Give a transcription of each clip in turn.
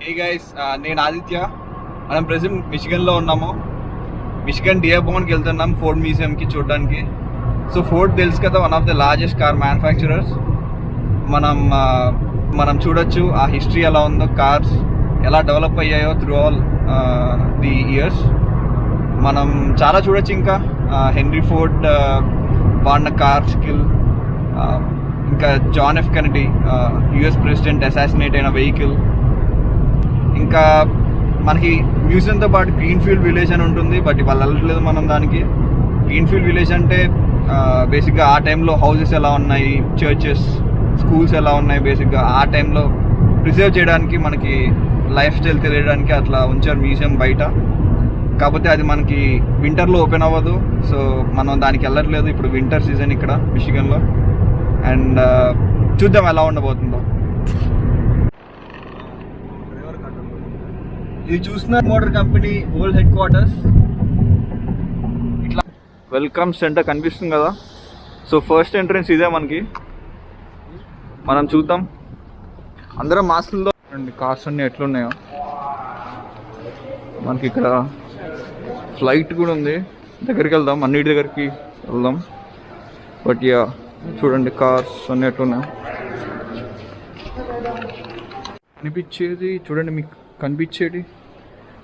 Hey guys, నేను ఆదిత్య. మనం present మిషిగన్లో ఉన్నాము. మిషిగన్ డియర్బోర్న్కి వెళ్తున్నాం ఫోర్డ్ మ్యూజియంకి చూడడానికి. సో ఫోర్డ్ తెలుసు కదా, one of the largest car manufacturers. మనం చూడొచ్చు ఆ హిస్టరీ ఎలా ఉందో, కార్స్ ఎలా డెవలప్ అయ్యాయో త్రూ ఆల్ ది ఇయర్స్. మనం చాలా చూడొచ్చు. ఇంకా హెన్రీ ఫోర్డ్ వాడిన కార్ స్కిల్, ఇంకా John F Kennedy US president assassinate అయిన వెహికల్. ఇంకా మనకి మ్యూజియంతో పాటు గ్రీన్ఫీల్డ్ విలేజ్ అని ఉంటుంది, బట్ ఇవాళ వెళ్ళట్లేదు మనం దానికి. గ్రీన్ఫీల్డ్ విలేజ్ అంటే బేసిక్గా ఆ టైంలో హౌసెస్ ఎలా ఉన్నాయి, చర్చెస్, స్కూల్స్ ఎలా ఉన్నాయి, బేసిక్గా ఆ టైంలో ప్రిజర్వ్ చేయడానికి, మనకి లైఫ్ స్టైల్ తెలియడానికి అట్లా ఉంచారు మ్యూజియం బయట. కాకపోతే అది మనకి వింటర్లో ఓపెన్ అవ్వదు, సో మనం దానికి వెళ్ళట్లేదు. ఇప్పుడు వింటర్ సీజన్ ఇక్కడ మిషిగన్లో. అండ్ చూద్దాం ఎలా ఉండబోతుందో. ఇది చూసిన motor company world head quarters. ఇట్లా వెల్కమ్ సెంటర్ కనిపిస్తుంది కదా. సో ఫస్ట్ ఎంట్రన్స్ ఇదే మనకి. మనం చూద్దాం. అందరం మాస్కుల్లో కార్స్ అన్నీ ఎట్లున్నాయో. మనకి ఇక్కడ ఫ్లైట్ కూడా ఉంది. దగ్గరికి వెళ్దాం, అన్నిటి దగ్గరికి వెళ్దాం. బట్ యా, చూడండి కార్స్ అన్నీ ఎట్లున్నాయో. కనిపించేది చూడండి, మీకు కనిపించేది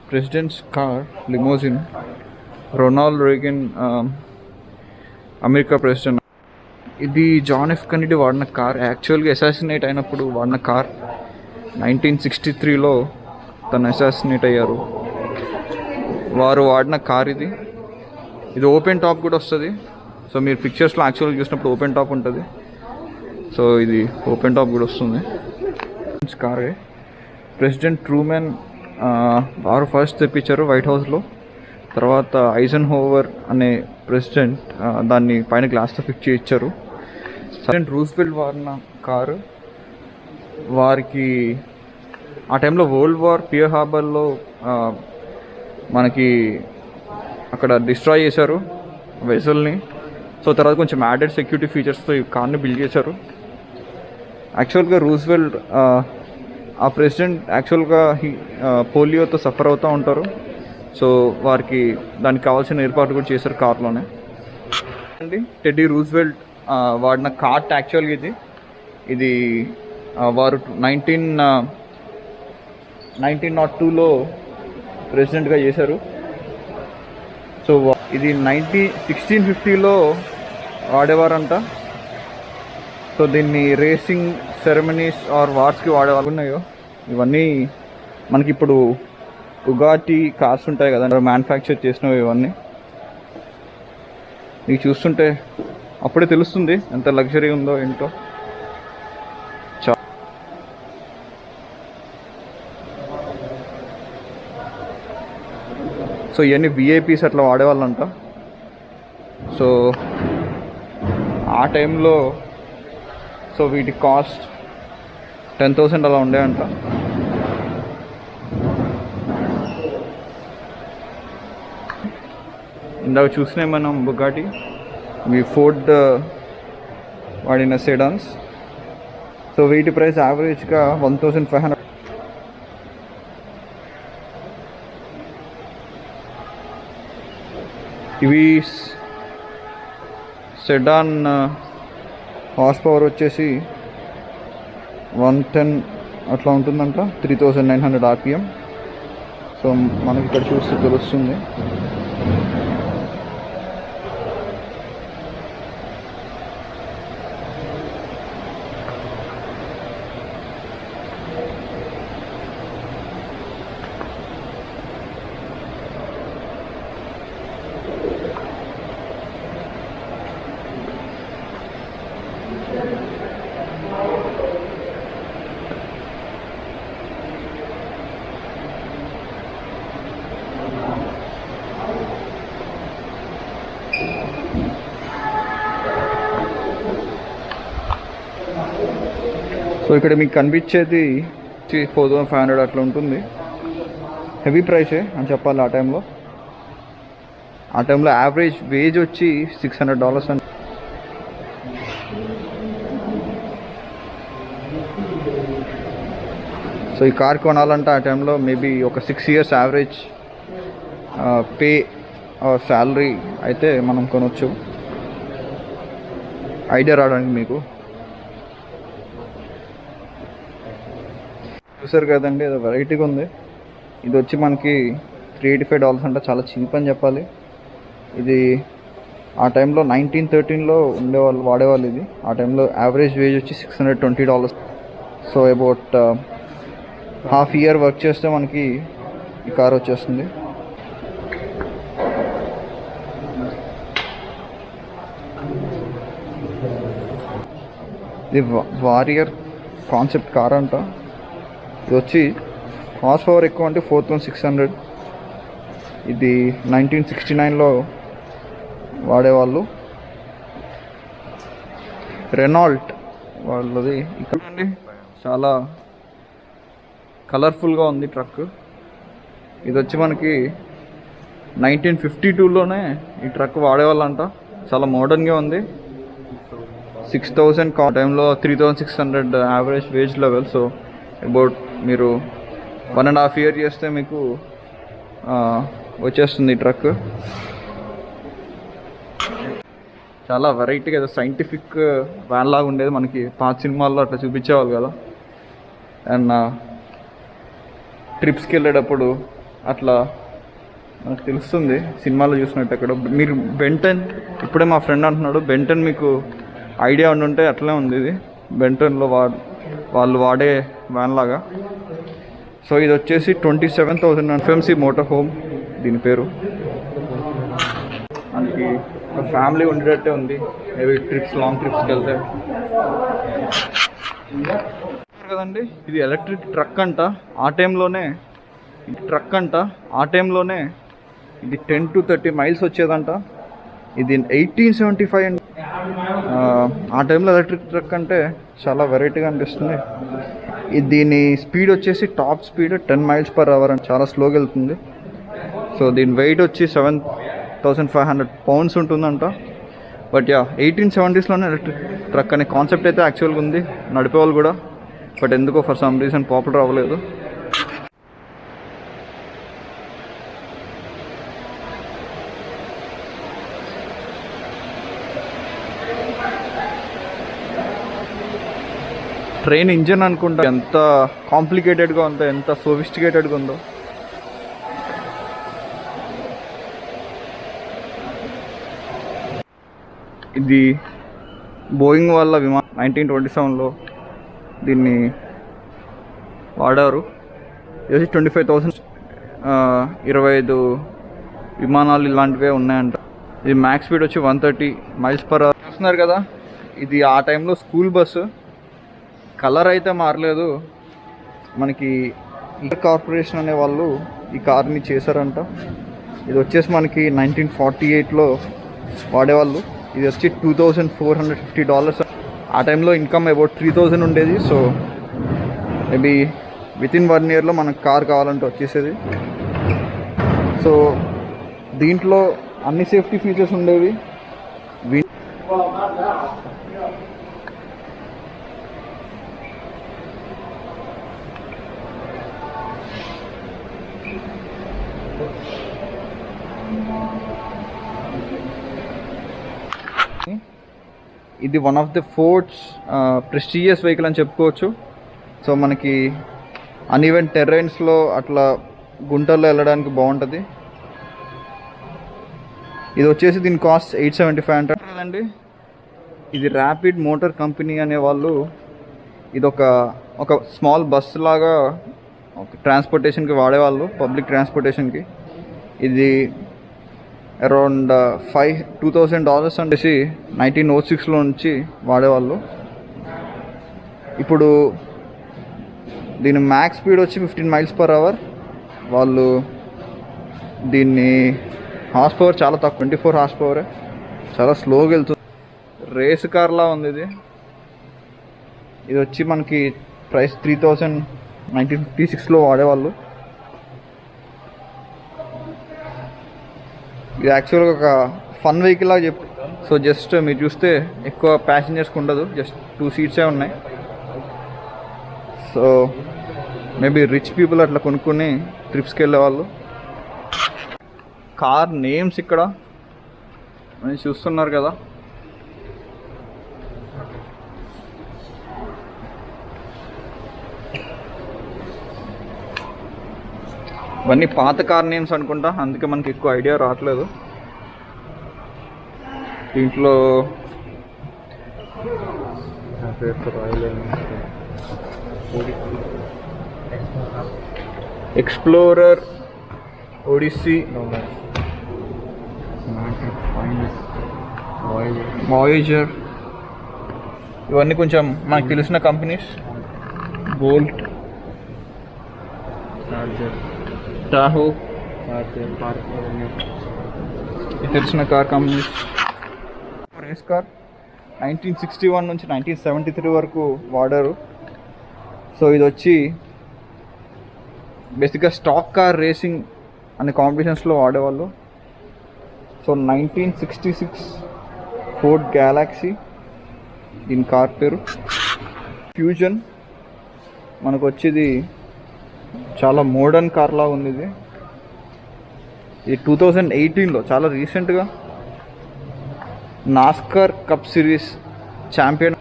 president's car limousine. Ronald Reagan America president. ఇది జాన్ ఎఫ్ కెనడీ వాడిన కార్. యాక్చువల్గా అసాసినేట్ అయినప్పుడు వాడిన కార్. 1963లో తను అసాసినేట్ అయ్యారు. వారు వాడిన కార్ ఇది. ఇది ఓపెన్ టాప్ కూడా వస్తుంది. సో మీరు పిక్చర్స్లో యాక్చువల్గా చూసినప్పుడు ఓపెన్ టాప్ ఉంటుంది. సో ఇది ఓపెన్ టాప్ కూడా వస్తుంది. కారే ప్రెసిడెంట్ ట్రూమెన్ వారు ఫస్ట్ తెప్పించారు వైట్ హౌస్లో. తర్వాత ఐజన్ హోవర్ అనే ప్రెసిడెంట్ దాన్ని పైన గ్లాస్తో ఫిక్స్ చేయించారు. ప్రెసిడెంట్ రూస్వెల్ట్ వాడిన కారు. వారికి ఆ టైంలో వరల్డ్ వార్ పియర్ హార్బర్లో మనకి అక్కడ డిస్ట్రాయ్ చేశారు వెసల్ని. సో తర్వాత కొంచెం యాడెడ్ సెక్యూరిటీ ఫీచర్స్తో ఈ కార్ని బిల్డ్ చేశారు. యాక్చువల్గా రూస్వెల్ట్ ఆ ప్రెసిడెంట్ యాక్చువల్గా పోలియోతో సఫర్ అవుతూ ఉంటారు. సో వారికి దానికి కావాల్సిన ఏర్పాట్లు కూడా చేశారు కార్లోనే. అండి టెడ్డీ రూస్వెల్ట్ వాడిన కార్ట్ యాక్చువల్గా ఇది వారు 1902లో ప్రెసిడెంట్గా చేశారు. సో ఇది 1650లో వాడేవారంట. సో దీన్ని రేసింగ్ సెరమనీస్ ఆర్ వార్స్కి వాడేవాళ్ళు ఉన్నాయో. ఇవన్నీ మనకి ఇప్పుడు బుగాటి కార్స్ ఉంటాయి కదా, మ్యానుఫ్యాక్చర్ చేసినవి ఇవన్నీ. నీకు చూస్తుంటే అప్పుడే తెలుస్తుంది ఎంత లగ్జరీ ఉందో ఏంటో. సో ఇవన్నీ విఐపీస్ అట్లా వాడేవాళ్ళంట. సో ఆ టైంలో సో వీటి కాస్ట్ 10,000 అలా ఉండేయంట. ఇందాక చూసినాయి మనం బుగాటి. ఇవి ఫోర్డ్ వాడిన సెడాన్స్. సో వీటి ప్రైస్ యావరేజ్గా 1,500. ఇవి సెడాన్ హార్స్ పవర్ వచ్చేసి 110 అట్లా ఉంటుందంట. 3900 RPM. సో మనకి ఇక్కడ చూస్తే తెలుస్తుంది. సో ఇక్కడ మీకు కనిపించేది 4,500 అట్లా ఉంటుంది. హెవీ ప్రైసే అని చెప్పాలి. ఆ టైంలో యావరేజ్ వేజ్ వచ్చి $600 అని. సో ఈ కార్ కొనాలంటే ఆ టైంలో మేబీ ఒక 6 years యావరేజ్ పే శాలరీ అయితే మనం కొనవచ్చు. ఐడియా రావడానికి మీకు. చూసారు కదండి, అది వెరైటీగా ఉంది. ఇది వచ్చి మనకి $385 అంటే చాలా చీప్ అని చెప్పాలి. ఇది ఆ టైంలో 1913లో ఉండేవాళ్ళు, వాడేవాళ్ళు ఇది. ఆ టైంలో యావరేజ్ వేజ్ వచ్చి $620. So about half year work చేస్తే మనకి ఈ కార్ వచ్చేస్తుంది. ఇది వారియర్ కాన్సెప్ట్ కార్ అంట. ఇది వచ్చి హార్స్ పవర్ ఎక్కువ అంటే 4600. ఇది 1969లో వాడేవాళ్ళు. రెనాల్ట్ వాళ్ళది. ఇక్కడ అండి చాలా కలర్ఫుల్గా ఉంది ట్రక్. ఇది వచ్చి మనకి 1952లోనే ఈ ట్రక్ వాడేవాళ్ళంట. చాలా మోడర్న్గా ఉంది. 6000 టైంలో 3600 average wage level. So about మీరు 1.5 year చేస్తే మీకు వచ్చేస్తుంది ఈ ట్రక్. చాలా వెరైటీగా ఏదో సైంటిఫిక్ వ్యాన్ లాగా ఉండేది, మనకి పాత సినిమాల్లో అట్లా చూపించేవాళ్ళు కదా. అండ్ ట్రిప్స్కి వెళ్ళేటప్పుడు అట్లా మనకు తెలుస్తుంది సినిమాలో చూసినట్టు. అక్కడ మీరు బెంటన్, ఇప్పుడే మా ఫ్రెండ్ అంటున్నాడు బెంటన్, మీకు ఐడియా ఉండుంటే అట్లే ఉంది ఇది. బెంటన్లో వాళ్ళు వాడే వ్యాన్ లాగా. సో ఇది వచ్చేసి 27,000 FMC మోటార్ హోమ్ దీని పేరు. మనకి ఒక ఫ్యామిలీ ఉండేటట్టే ఉంది. మేబీ ట్రిప్స్, లాంగ్ ట్రిప్స్కి వెళ్తే కదండి. ఇది ఎలక్ట్రిక్ ట్రక్ అంట. ఆ టైంలోనే ఇది 10 to 30 miles వచ్చేదంట. ఇది 1875 అండి. ఆ టైంలో ఎలక్ట్రిక్ ట్రక్ అంటే చాలా వెరైటీగా అనిపిస్తుంది. దీని స్పీడ్ వచ్చేసి top speed 10 miles per hour అని చాలా స్లోగా వెళ్తుంది. సో దీని వెయిట్ వచ్చి 7,500 pounds ఉంటుందంట. బట్ 1870sలోనే ఎలక్ట్రిక్ ట్రక్ అనే కాన్సెప్ట్ అయితే యాక్చువల్గా ఉంది, నడిపేవాళ్ళు కూడా. బట్ ఎందుకో ఫర్ సమ్ రీజన్ పాపులర్ అవ్వలేదు. ట్రైన్ ఇంజన్ అనుకుంటా, ఎంత కాంప్లికేటెడ్గా ఉందో, ఎంత సోఫిస్టికేటెడ్గా ఉందో. ఇది బోయింగ్ వాళ్ళ విమానం 1927లో దీన్ని వాడారు. ఇది 25,000 25 విమానాలు ఇలాంటివే ఉన్నాయంట. ఇది మ్యాక్స్ స్పీడ్ వచ్చి 130 miles per hour. చూస్తున్నారు కదా, ఇది ఆ టైంలో స్కూల్ బస్సు. కలర్ అయితే మారలేదు. మనకి కార్పొరేషన్ అనే వాళ్ళు ఈ కార్ని చేశారంట. ఇది వచ్చేసి మనకి 1948లో వాడేవాళ్ళు. ఇది వచ్చి $2,450. ఆ టైంలో ఇన్కమ్ అబౌట్ 3,000 ఉండేది. సో మేబీ వితిన్ 1 yearలో మనకు కార్ కావాలంటే వచ్చేసేది. సో దీంట్లో అన్ని సేఫ్టీ ఫీచర్స్ ఉండేవి. ఇది one of the Ford's prestigious vehicle అని చెప్పుకోవచ్చు. సో మనకి అన్ఈవెన్ టెర్రైన్స్లో అట్లా గుంటల్లో వెళ్ళడానికి బాగుంటుంది. ఇది వచ్చేసి దీని కాస్ట్ $875 అంటారండి. ఇది ర్యాపిడ్ మోటార్ కంపెనీ అనే వాళ్ళు ఇది ఒక స్మాల్ బస్ లాగా ట్రాన్స్పోర్టేషన్కి వాడేవాళ్ళు, పబ్లిక్ ట్రాన్స్పోర్టేషన్కి. ఇది అరౌండ్ $2,000 అనేసి 1906లో నుంచి వాడేవాళ్ళు. ఇప్పుడు దీని మ్యాక్స్ స్పీడ్ వచ్చి 15 miles per hour. వాళ్ళు దీన్ని హార్స్ పవర్ చాలా తక్కువ, 24 horse power, చాలా స్లోగా వెళ్తుంది. రేస్ కార్లా ఉంది ఇది. ఇది వచ్చి మనకి ప్రైస్ 3,000 1956లో వాడేవాళ్ళు. ఇది యాక్చువల్గా ఒక ఫన్ వెహికల్ లాగా చెప్పు. సో జస్ట్ మీరు చూస్తే ఎక్కువ ప్యాసింజర్స్కి ఉండదు, జస్ట్ 2 seats ఉన్నాయి. సో మేబీ రిచ్ పీపుల్ అట్లా కొనుక్కొని ట్రిప్స్కి వెళ్ళేవాళ్ళు. కార్ నేమ్స్ ఇక్కడ అని చూస్తున్నారు కదా. ఇవన్నీ పాత కార్ నేమ్స్ అనుకుంటా, అందుకే మనకి ఎక్కువ ఐడియా రావట్లేదు. దీంట్లో ఎక్స్ప్లోరర్, ఒడిస్సీ, వాయేజర్, ఇవన్నీ కొంచెం మనకు తెలిసిన కంపెనీస్. బోల్ట్, టాహో, తెలిసిన కార్ కంపెనీస్. రేస్ కార్ 1961 నుంచి 1973 వరకు వాడారు. సో ఇది వచ్చి బేసిక్గా స్టాక్ కార్ రేసింగ్ అనే కాంపిటీషన్స్లో వాడేవాళ్ళు. సో 1966 ఫోర్డ్ గ్యాలక్సీ దీని కార్ పేరు. ఫ్యూజన్ మనకు వచ్చేది చాలా మోడర్న్ కార్లా ఉంది. ఇది 2018లో చాలా రీసెంట్గా నాస్కార్ కప్ సిరీస్ ఛాంపియన్.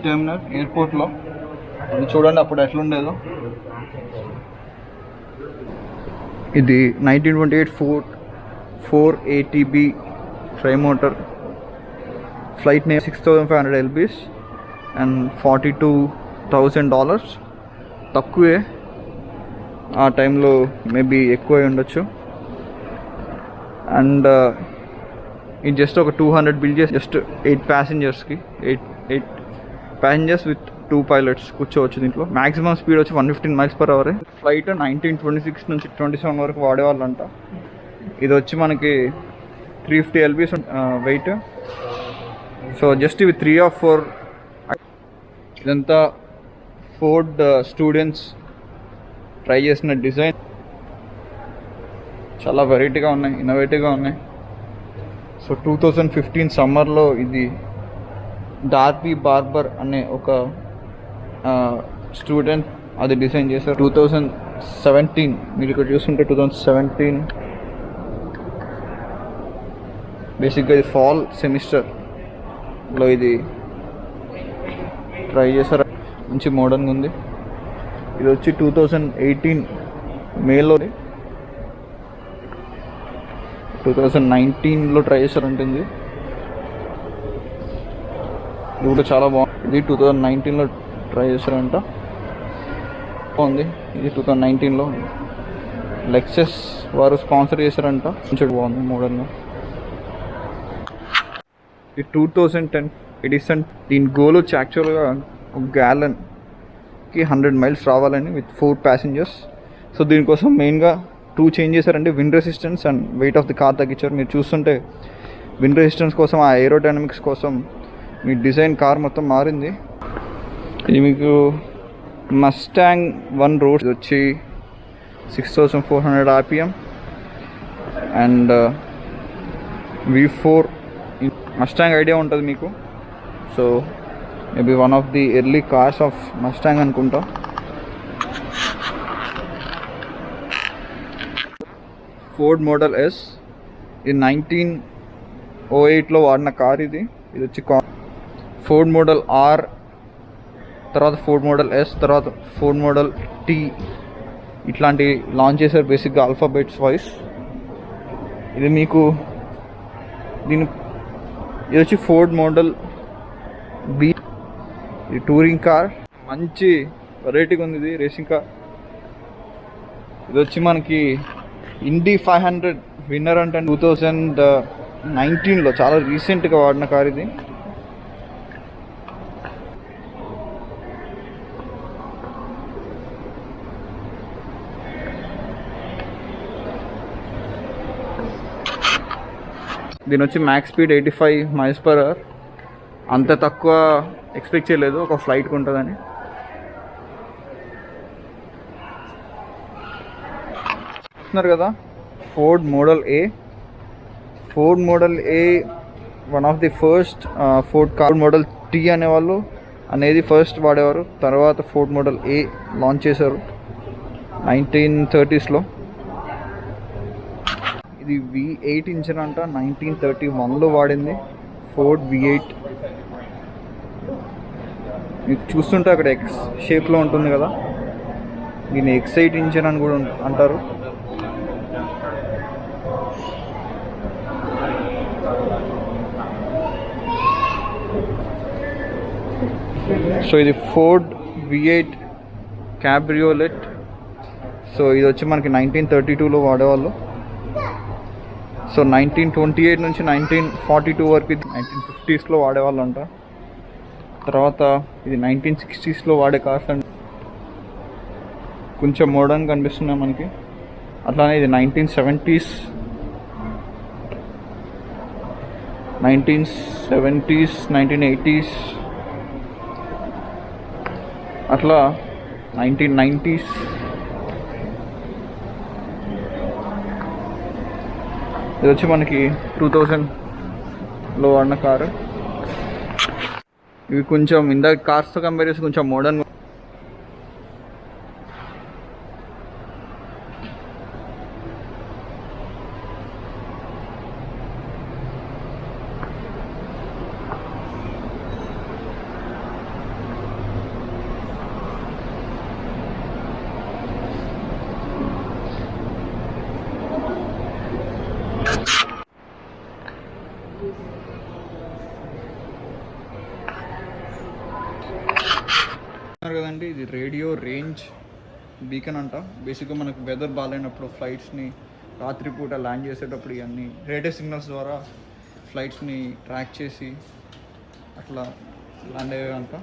టెర్మినల్ ఎయిర్పోర్ట్లో చూడండి అప్పుడు ఎట్లుండేదో. ఇది 1928 Ford 4ATB try motor. Flight name 6500 lbs and $42,000. తక్కువే, ఆ టైంలో మేబీ ఎక్కువ ఉండొచ్చు. అండ్ ఇది జస్ట్ ఒక 200 బిల్డ్ చేసి జస్ట్ 8 ప్యాసింజర్స్కి 8 ప్యాసింజర్స్ విత్ 2 pilots కూర్చోవచ్చు. దీంట్లో మ్యాక్సిమం స్పీడ్ వచ్చి 115 miles/hour. ఫ్లైట్ 1926 నుంచి 27 వరకు వాడేవాళ్ళంట. ఇది వచ్చి మనకి 350 lbs వెయిట్. సో జస్ట్ ఇవి 3 or 4. ఇదంతా ఫోర్డ్ స్టూడెంట్స్ ట్రై చేసిన డిజైన్. చాలా వెరైటీగా ఉన్నాయి, ఇన్నోవేటివ్గా ఉన్నాయి. సో 2015 సమ్మర్లో ఇది డార్బీ బార్బర్ అనే ఒక స్టూడెంట్ అది డిజైన్ చేశారు. 2017 మీరు ఇక్కడ చూస్తుంటే 2017 బేసిక్గా ఇది ఫాల్ సెమిస్టర్లో ఇది ట్రై చేశారు. మంచి మోడర్న్గా ఉంది. ఇది వచ్చి 2018 మేలో 2019లో ట్రై చేశారంటుంది. ఇది కూడా చాలా బాగుంది. ఇది 2019లో ట్రై చేశారంట. బాగుంది. ఇది 2019లో లెక్సస్ వారు స్పాన్సర్ చేశారంట. కొంచెం బాగుంది మోడర్న్గా. ఇది 2010 ఎడిషన్. దీని గోల్ వచ్చి యాక్చువల్గా ఒక గ్యాలన్కి 100 miles రావాలని విత్ 4 passengers. సో దీనికోసం మెయిన్గా 2 చేంజ్ చేశారంటే wind resistance and weight of the car తగ్గించారు. మీరు చూస్తుంటే విండ్ రెసిస్టెన్స్ కోసం, ఆ ఏరోడైనమిక్స్ కోసం మీ డిజైన్ కార్ మొత్తం మారింది. ఇది మీకు మస్టాంగ్ 1 రోడ్ వచ్చి 6400 RPM and V4. Mustang idea ఉంటుంది మీకు. So maybe one of the early cars of Mustang అనుకుంటా. Ford model S. ఇది 1908లో వాడిన కార్. ఇది వచ్చి ఫోర్డ్ మోడల్ ఆర్, తర్వాత ఫోర్డ్ మోడల్ ఎస్, తర్వాత ఫోర్డ్ మోడల్ టీ ఇట్లాంటి లాంచ్ చేశారు బేసిక్గా ఆల్ఫాబెట్స్ వైస్. ఇది మీకు ఇది వచ్చి ఫోర్డ్ మోడల్ బి. ఇది టూరింగ్ కార్, మంచి వెరైటీగా ఉంది. ఇది రేసింగ్ కార్. ఇది వచ్చి మనకి ఇండీ 500 విన్నర్ అంటే 2019లో చాలా రీసెంట్గా వాడిన కార్ ఇది. దీని వచ్చి మ్యాక్స్ స్పీడ్ 85 miles/hour. అంత తక్కువ ఎక్స్పెక్ట్ చేయలేదు ఒక ఫ్లైట్కి ఉంటుందని. చూస్తున్నారు కదా Ford model A. Ford model A one of the first Ford car. Model tea అనేవాళ్ళు అనేది ఫస్ట్ వాడేవారు. తర్వాత ఫోర్డ్ మోడల్ ఏ లాంచ్ చేశారు 1930s. ఇది V8 ఇంజిన్ అంట, 1931లో వాడింది ఫోర్డ్ V8. మీకు చూస్తుంటే అక్కడ ఎక్స్ షేప్లో ఉంటుంది కదా, దీన్ని X8 ఇంజిన్ అని కూడా అంటారు. సో ఇది ఫోర్డ్ V8 క్యాబ్రియోలెట్. సో ఇది వచ్చి మనకి 1932లో వాడేవాళ్ళు. సో 1928 నుంచి 1942 వరకు ఇది 1950sలో వాడేవాళ్ళు అంట. తర్వాత ఇది 1960sలో వాడే కార్స్ అండి. కొంచెం మోడర్న్ కనిపిస్తున్నాయి మనకి. అట్లానే ఇది 1970s, 1980s, అట్లా 1990s. ఇది వచ్చి మనకి 2000లో వాడిన కారు. ఇవి కొంచెం ఇందాక కార్స్తో కంపేర్ చేసి కొంచెం మోడర్న్. కదండి, ఇది రేడియో రేంజ్ బీకన్ అంట. బేసిక్గా మనకు వెదర్ బాగాలేనప్పుడు ఫ్లైట్స్ని రాత్రిపూట ల్యాండ్ చేసేటప్పుడు ఇవన్నీ రేడియో సిగ్నల్స్ ద్వారా ఫ్లైట్స్ని ట్రాక్ చేసి అట్లా ల్యాండ్ అయ్యేవంట.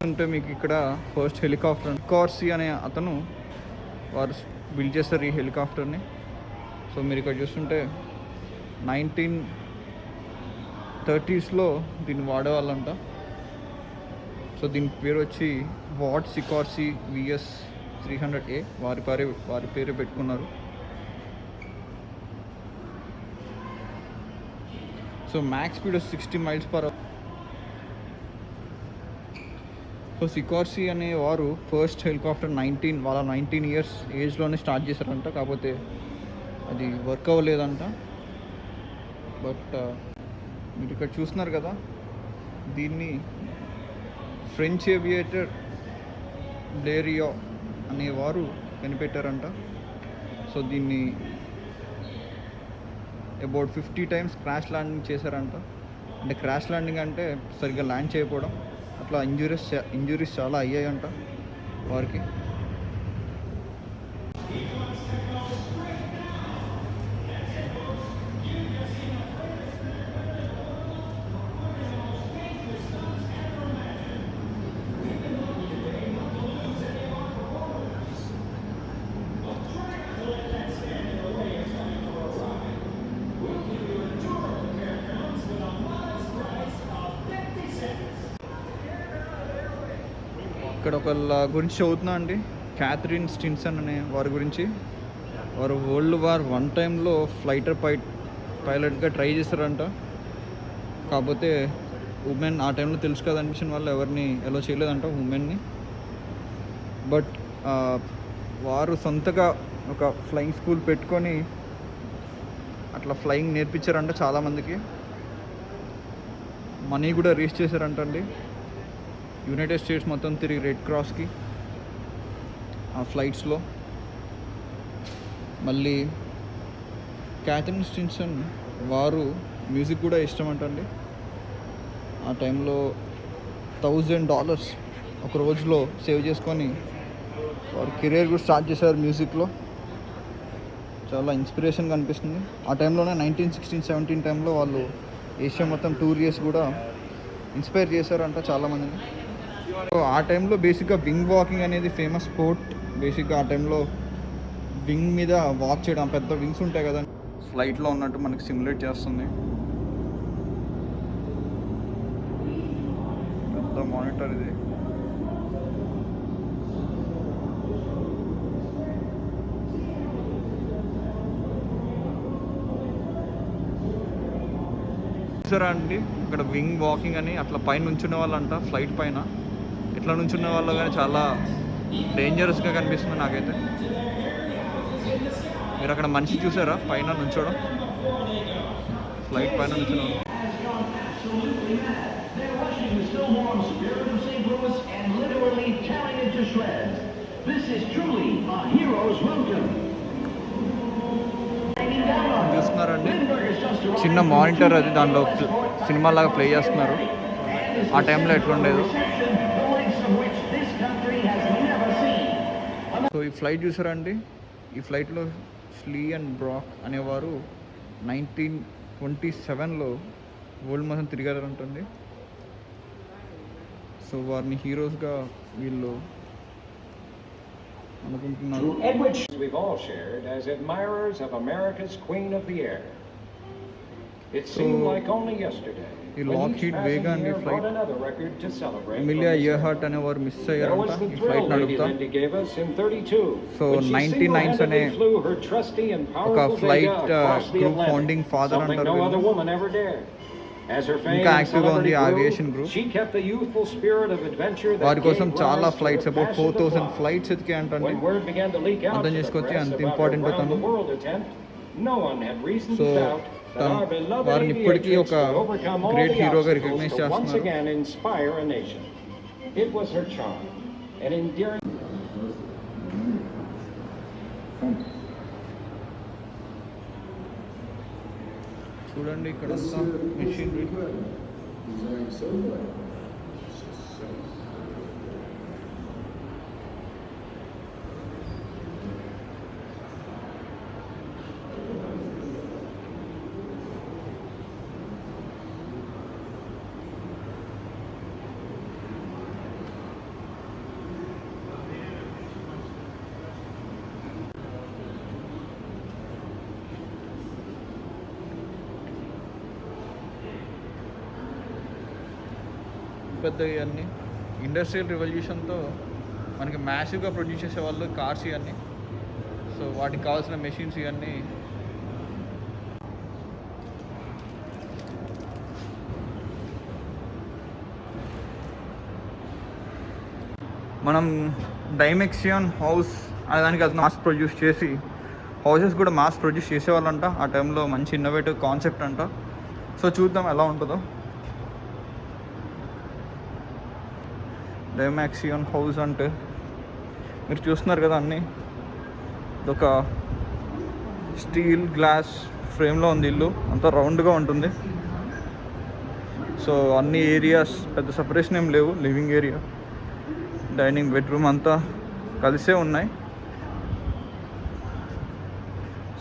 అంటే మీకు ఇక్కడ ఫస్ట్ హెలికాప్టర్ కార్సీ అనే అతను వారు బిల్డ్ చేస్తారు ఈ హెలికాప్టర్ని. సో మీరు ఇక్కడ చూస్తుంటే 1930sలో దీన్ని వాడేవాళ్ళంట. సో దీని పేరు వచ్చి వాట్ సికార్సీ VS300A, వారి పేరే పెట్టుకున్నారు. So max speed 60 miles/h. So Sikorsky అనే వారు ఫస్ట్ హెలికాప్టర్ 19 years ఏజ్లోనే స్టార్ట్ చేశారంట. కాకపోతే అది వర్క్ అవ్వలేదంట. బట్ మీరు ఇక్కడ చూస్తున్నారు కదా, దీన్ని ఫ్రెంచ్ ఏవియేటర్ బ్లేరియో అనేవారు కనిపెట్టారంట. సో దీన్ని అబౌట్ 50 times క్రాష్ ల్యాండింగ్ చేశారంట. అంటే క్రాష్ ల్యాండింగ్ అంటే సరిగ్గా ల్యాండ్ చేయకపోవడం, అట్లా ఇంజురీస్ చాలా అయ్యాయంట వారికి. ఇక్కడ ఒకళ్ళ గురించి చదువుతున్నా అండి, క్యాథరిన్ స్టిన్సన్ అనే వారి గురించి. వారు World War I టైంలో ఫ్లైటర్ పైలట్గా ట్రై చేశారంట. కాకపోతే ఉమెన్ ఆ టైంలో తెలుసు కదా అనిపించిన వాళ్ళు ఎవరిని ఎలా చేయలేదంట ఉమెన్ని. బట్ వారు సొంతగా ఒక ఫ్లయింగ్ స్కూల్ పెట్టుకొని అట్లా ఫ్లయింగ్ నేర్పించారంట చాలామందికి. మనీ కూడా రీచ్ చేశారంట అండి. యునైటెడ్ స్టేట్స్ మొత్తం తిరిగి రెడ్ క్రాస్కి ఆ ఫ్లైట్స్లో. మళ్ళీ క్యాథరిన్ స్టిన్సన్ వారు మ్యూజిక్ కూడా ఇష్టం అంటండి. ఆ టైంలో $1000 ఒక రోజులో సేవ్ చేసుకొని వారు కెరీర్ కూడా స్టార్ట్ చేశారు మ్యూజిక్లో. చాలా ఇన్స్పిరేషన్గా అనిపిస్తుంది. ఆ టైంలోనే 1916-17 టైంలో వాళ్ళు ఏషియా మొత్తం టూర్ చేసి కూడా ఇన్స్పైర్ చేశారంట చాలామందిని. సో ఆ టైంలో బేసిక్గా వింగ్ వాకింగ్ అనేది ఫేమస్ స్పోర్ట్. బేసిక్గా ఆ టైంలో వింగ్ మీద వాక్ చేయడం, పెద్ద వింగ్స్ ఉంటాయి కదా, ఫ్లైట్లో ఉన్నట్టు మనకి సిమ్యులేట్ చేస్తుంది. పెద్ద మానిటర్ ఇది. చూసారా అండి ఇక్కడ వింగ్ వాకింగ్ అని అట్లా పైన నుంచునే వాళ్ళంట ఫ్లైట్ పైన. ఇట్లా నుంచునే వాళ్ళు కానీ చాలా డేంజరస్గా కనిపిస్తుంది నాకైతే. మీరు అక్కడ మనిషి చూసారా పైన నుంచోడం, ఫ్లైట్ పైన నుంచున్నాడు. చూస్తున్నారండి చిన్న మానిటర్ అది, దాంట్లో సినిమా లాగా ప్లే చేస్తున్నారు. ఆ టైంలో ఎట్లుండేది. సో ఈ ఫ్లైట్ చూసారండి, ఈ ఫ్లైట్లో స్లీ అండ్ బ్రాక్ అనేవారు 1927లో వరల్డ్ మొత్తం తిరిగారంటుంది. సో వారిని హీరోస్గా వీళ్ళు అనుకుంటున్నారు. We've all shared as admirers of America's Queen of the Air. It seemed like only yesterday. ఈ లాక్హీడ్ వేగా అండి ఫ్లైట్. ఎమిలియా ఇయర్హార్ట్ అనేవారు మిస్ అయ్యారంట ఈ ఫ్లైట్ నడుపుతా. సో 99 అనే ఒక ఫ్లైట్ గ్రూప్ ఫౌండింగ్ ఫాదర్ అంటారు. ఇంకా యాక్టివ్గా ఉంది ఏవియేషన్ గ్రూప్. వారి కోసం చాలా ఫ్లైట్స్, అబౌట్ 4000 ఫ్లైట్స్ ఎతికే అంటండి. అర్థం చేసుకోవచ్చు అంత ఇంపార్టెంట్ అవుతాను. సో వారిని ఇప్పటికీ ఒక గ్రేట్ హీరోగా రికగ్నైజ్ చేస్తున్నారు. చూడండి ఇక్కడ మెషినరీ. పెద్ద ఇవన్నీ ఇండస్ట్రియల్ రివల్యూషన్తో మనకి మ్యాసివ్గా ప్రొడ్యూస్ చేసేవాళ్ళు కార్స్ ఇవన్నీ. సో వాటికి కావాల్సిన మెషిన్స్ ఇవన్నీ మనం డైమెక్సియన్ హౌస్ దానికి అది మాస్ ప్రొడ్యూస్ చేసి హౌసెస్ కూడా మాస్ ప్రొడ్యూస్ చేసేవాళ్ళంట ఆ టైంలో. మంచి ఇన్నోవేటివ్ కాన్సెప్ట్ అంట. సో చూద్దాం ఎలా ఉంటుందో. డైమెక్సియన్ హౌస్ అంటే మీరు చూస్తున్నారు కదా అన్నీ. ఇదొక స్టీల్ గ్లాస్ ఫ్రేమ్లో ఉంది ఇల్లు, అంతా రౌండ్గా ఉంటుంది. సో అన్ని ఏరియాస్ పెద్ద సపరేషన్ ఏం లేవు. లివింగ్ ఏరియా, డైనింగ్, బెడ్రూమ్ అంతా కలిసే ఉన్నాయి.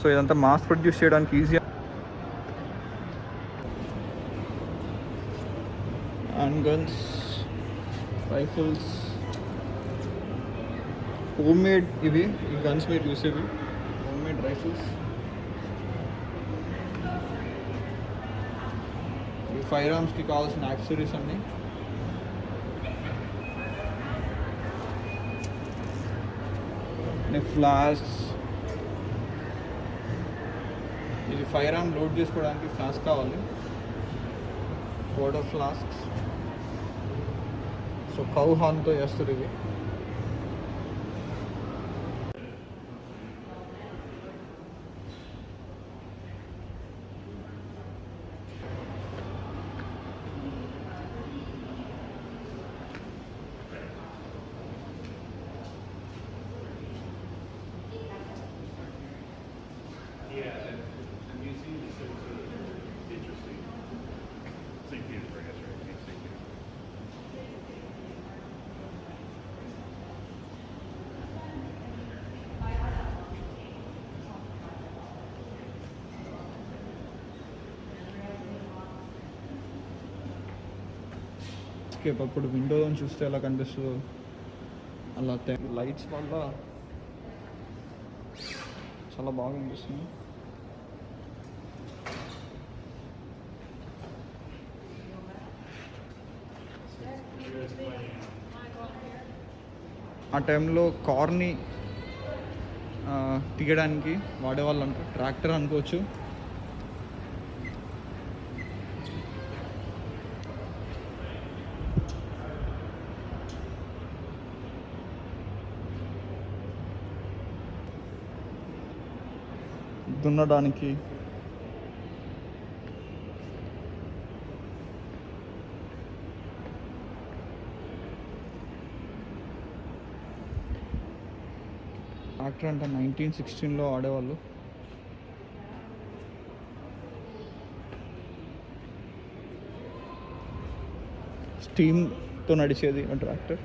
సో ఇదంతా మాస్ ప్రొడ్యూస్ చేయడానికి easy. And guns, rifles, home made ఇవి. ఈ గన్స్ మీరు చూసేవి హోమ్ మేడ్ రైఫిల్స్. ఈ ఫైర్ ఆర్మ్స్కి కావాల్సిన యాక్సెసరీస్ అన్నీ. ఫ్లాస్క్, ఇది ఫైర్ ఆర్మ్ లోడ్ చేసుకోవడానికి ఫ్లాస్క్ కావాలి. Water flasks. సో కౌ హార్న్తో చేస్తారు ఇవి. ఎస్కేప్ అప్పుడు విండోలో చూస్తే ఎలా కనిపిస్తుందో అలా లైట్స్ వల్ల చాలా బాగా అనిపిస్తుంది. ఆ టైంలో కార్ని తీయడానికి వాడేవాళ్ళు అంట. ట్రాక్టర్ అనుకోవచ్చు. దున్నడానికి. ట్రాక్టర్ అంటే 1916లో ఆడేవాళ్ళు. స్టీమ్తో నడిచేది ఆ ట్రాక్టర్.